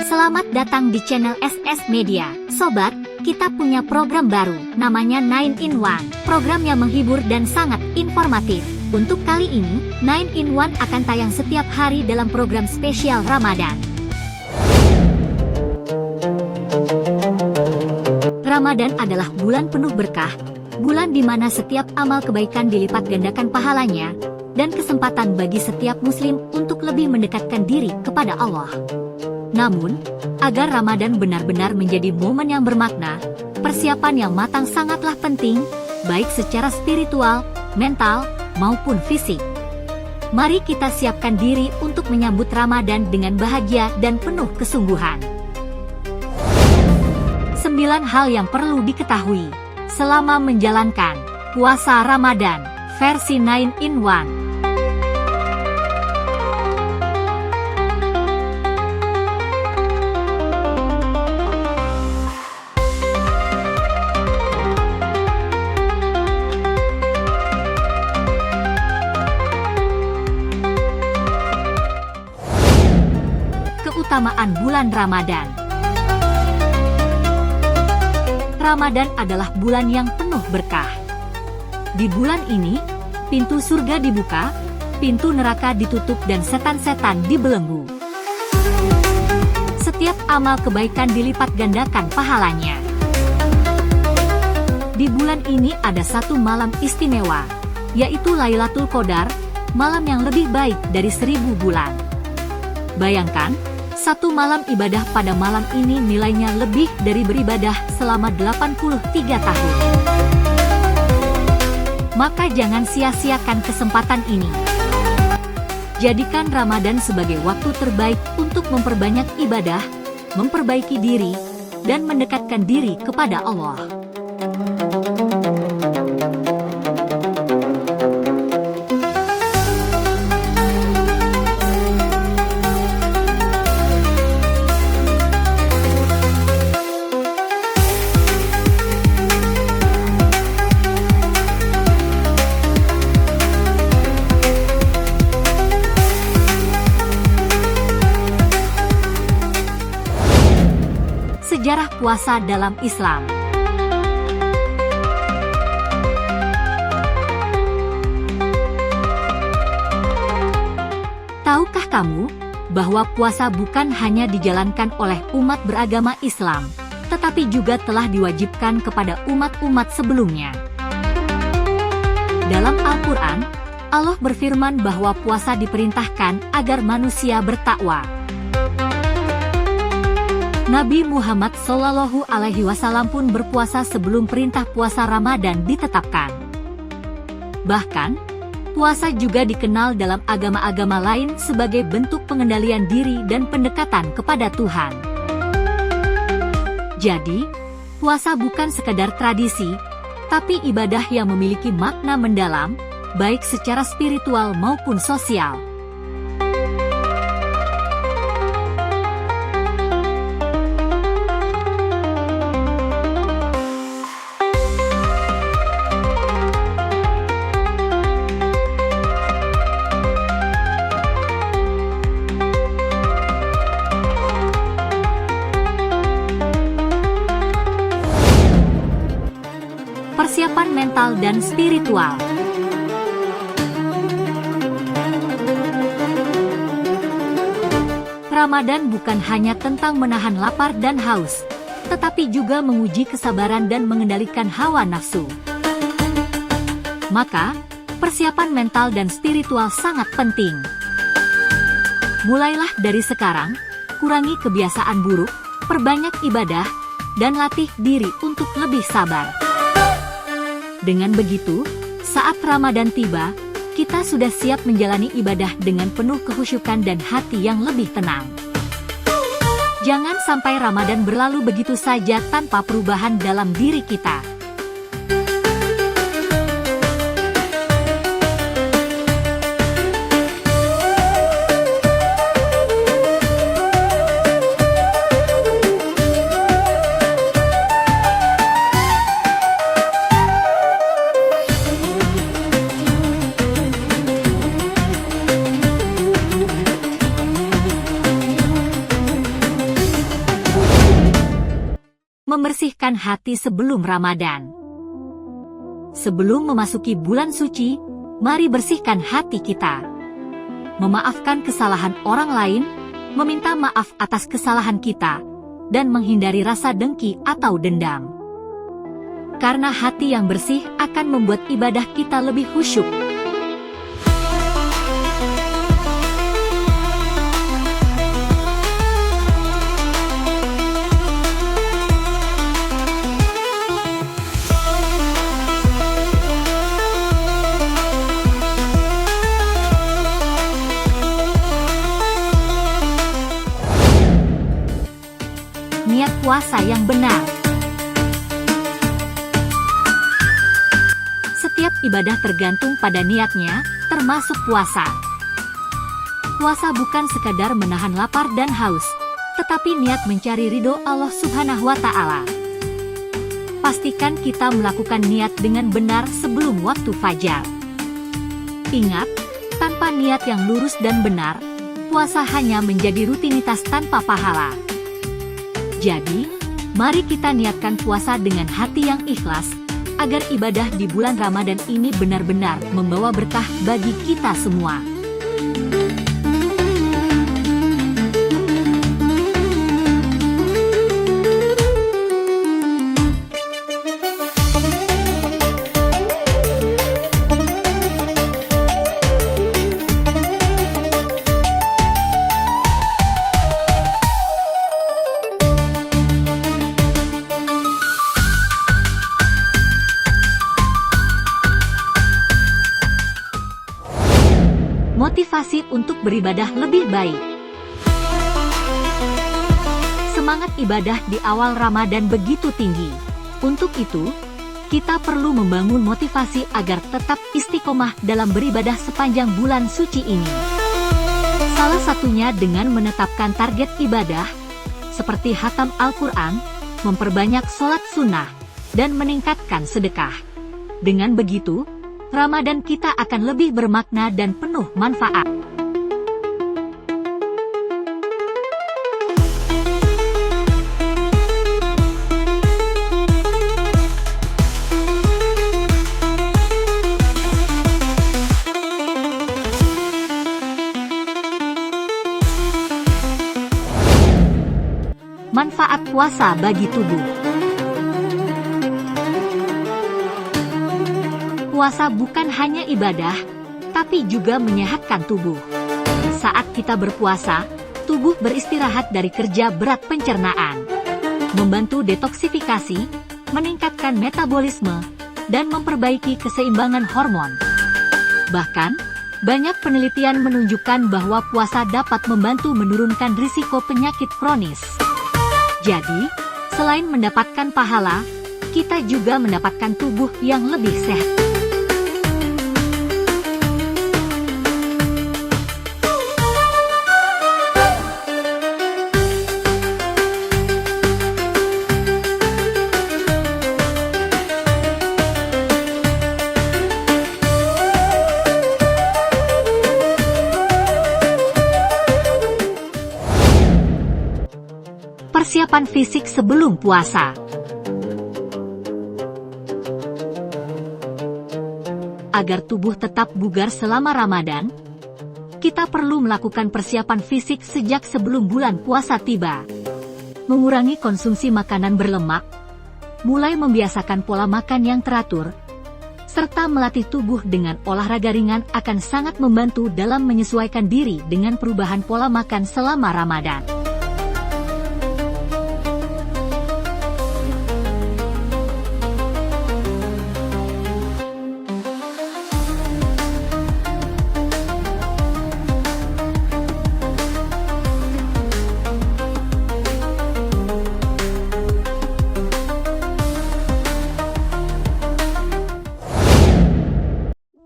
Selamat datang di channel SS Media. Sobat, kita punya program baru, namanya 9-in-1. Program yang menghibur dan sangat informatif. Untuk kali ini, 9-in-1 akan tayang setiap hari dalam program spesial Ramadan. Ramadan adalah bulan penuh berkah, bulan di mana setiap amal kebaikan dilipat gandakan pahalanya, dan kesempatan bagi setiap muslim untuk lebih mendekatkan diri kepada Allah. Namun, agar Ramadan benar-benar menjadi momen yang bermakna, persiapan yang matang sangatlah penting, baik secara spiritual, mental, maupun fisik. Mari kita siapkan diri untuk menyambut Ramadan dengan bahagia dan penuh kesungguhan. 9 hal yang perlu diketahui selama menjalankan puasa Ramadan versi 9-in-1. Keutamaan bulan Ramadan. Ramadan adalah bulan yang penuh berkah. Di bulan ini, pintu surga dibuka, pintu neraka ditutup dan setan-setan dibelenggu. Setiap amal kebaikan dilipat gandakan pahalanya. Di bulan ini ada satu malam istimewa, yaitu Lailatul Qadar, malam yang lebih baik dari 1000 bulan. Bayangkan, satu malam ibadah pada malam ini nilainya lebih dari beribadah selama 83 tahun. Maka jangan sia-siakan kesempatan ini. Jadikan Ramadan sebagai waktu terbaik untuk memperbanyak ibadah, memperbaiki diri, dan mendekatkan diri kepada Allah. Sejarah puasa dalam Islam. Tahukah kamu bahwa puasa bukan hanya dijalankan oleh umat beragama Islam, tetapi juga telah diwajibkan kepada umat-umat sebelumnya? Dalam Al-Quran, Allah berfirman bahwa puasa diperintahkan agar manusia bertakwa. Nabi Muhammad SAW pun berpuasa sebelum perintah puasa Ramadan ditetapkan. Bahkan, puasa juga dikenal dalam agama-agama lain sebagai bentuk pengendalian diri dan pendekatan kepada Tuhan. Jadi, puasa bukan sekadar tradisi, tapi ibadah yang memiliki makna mendalam, baik secara spiritual maupun sosial. Persiapan mental dan spiritual. Ramadan bukan hanya tentang menahan lapar dan haus, tetapi juga menguji kesabaran dan mengendalikan hawa nafsu. Maka, persiapan mental dan spiritual sangat penting. Mulailah dari sekarang, kurangi kebiasaan buruk, perbanyak ibadah, dan latih diri untuk lebih sabar. Dengan begitu, saat Ramadan tiba, kita sudah siap menjalani ibadah dengan penuh kekhusyukan dan hati yang lebih tenang. Jangan sampai Ramadan berlalu begitu saja tanpa perubahan dalam diri kita. membersihkan hati sebelum Ramadan. Sebelum memasuki bulan suci, mari bersihkan hati kita. Memaafkan kesalahan orang lain, meminta maaf atas kesalahan kita, dan menghindari rasa dengki atau dendam. Karena hati yang bersih akan membuat ibadah kita lebih khusyuk. Niat puasa yang benar. Setiap ibadah tergantung pada niatnya, termasuk puasa. Puasa bukan sekadar menahan lapar dan haus, tetapi niat mencari ridho Allah Subhanahu wa Ta'ala. Pastikan kita melakukan niat dengan benar sebelum waktu fajar. Ingat, tanpa niat yang lurus dan benar, puasa hanya menjadi rutinitas tanpa pahala. Jadi, mari kita niatkan puasa dengan hati yang ikhlas, agar ibadah di bulan Ramadan ini benar-benar membawa berkah bagi kita semua. Motivasi untuk beribadah lebih baik. Semangat ibadah di awal Ramadan begitu tinggi. Untuk itu, kita perlu membangun motivasi agar tetap istiqomah dalam beribadah sepanjang bulan suci ini. Salah satunya dengan menetapkan target ibadah, seperti khatam Al-Quran, memperbanyak sholat sunnah, dan meningkatkan sedekah. Dengan begitu, Ramadan kita akan lebih bermakna dan penuh manfaat. Manfaat puasa bagi tubuh. Puasa bukan hanya ibadah, tapi juga menyehatkan tubuh. Saat kita berpuasa, tubuh beristirahat dari kerja berat pencernaan, membantu detoksifikasi, meningkatkan metabolisme, dan memperbaiki keseimbangan hormon. Bahkan, banyak penelitian menunjukkan bahwa puasa dapat membantu menurunkan risiko penyakit kronis. Jadi, selain mendapatkan pahala, kita juga mendapatkan tubuh yang lebih sehat. Persiapan fisik sebelum puasa. Agar tubuh tetap bugar selama Ramadan, kita perlu melakukan persiapan fisik sejak sebelum bulan puasa tiba. Mengurangi konsumsi makanan berlemak, mulai membiasakan pola makan yang teratur, serta melatih tubuh dengan olahraga ringan akan sangat membantu dalam menyesuaikan diri dengan perubahan pola makan selama Ramadan.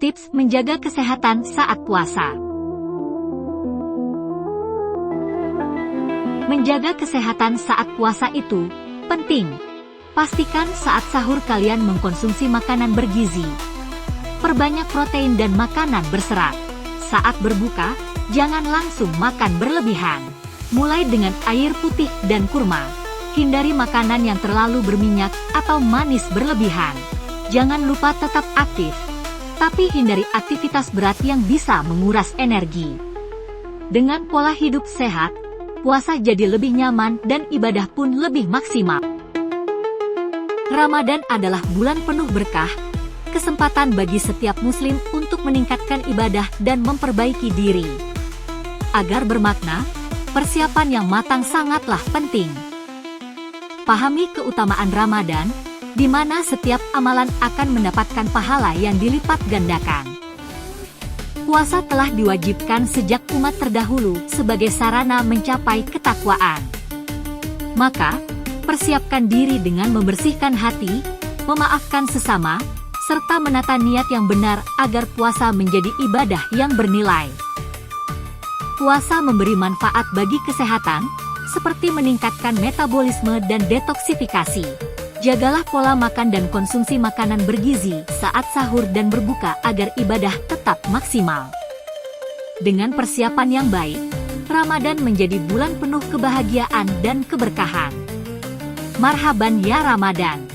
Tips menjaga kesehatan saat puasa. Menjaga kesehatan saat puasa itu penting. Pastikan saat sahur kalian mengkonsumsi makanan bergizi. Perbanyak protein dan makanan berserat. Saat berbuka, jangan langsung makan berlebihan. Mulai dengan air putih dan kurma. Hindari makanan yang terlalu berminyak atau manis berlebihan. Jangan lupa tetap aktif, tapi hindari aktivitas berat yang bisa menguras energi. Dengan pola hidup sehat, puasa jadi lebih nyaman dan ibadah pun lebih maksimal. Ramadan adalah bulan penuh berkah, kesempatan bagi setiap muslim untuk meningkatkan ibadah dan memperbaiki diri. Agar bermakna, persiapan yang matang sangatlah penting. Pahami keutamaan Ramadan, di mana setiap amalan akan mendapatkan pahala yang dilipat gandakan. Puasa telah diwajibkan sejak umat terdahulu sebagai sarana mencapai ketakwaan. Maka, persiapkan diri dengan membersihkan hati, memaafkan sesama, serta menata niat yang benar agar puasa menjadi ibadah yang bernilai. Puasa memberi manfaat bagi kesehatan, seperti meningkatkan metabolisme dan detoksifikasi. Jagalah pola makan dan konsumsi makanan bergizi saat sahur dan berbuka agar ibadah tetap maksimal. Dengan persiapan yang baik, Ramadan menjadi bulan penuh kebahagiaan dan keberkahan. Marhaban ya Ramadan!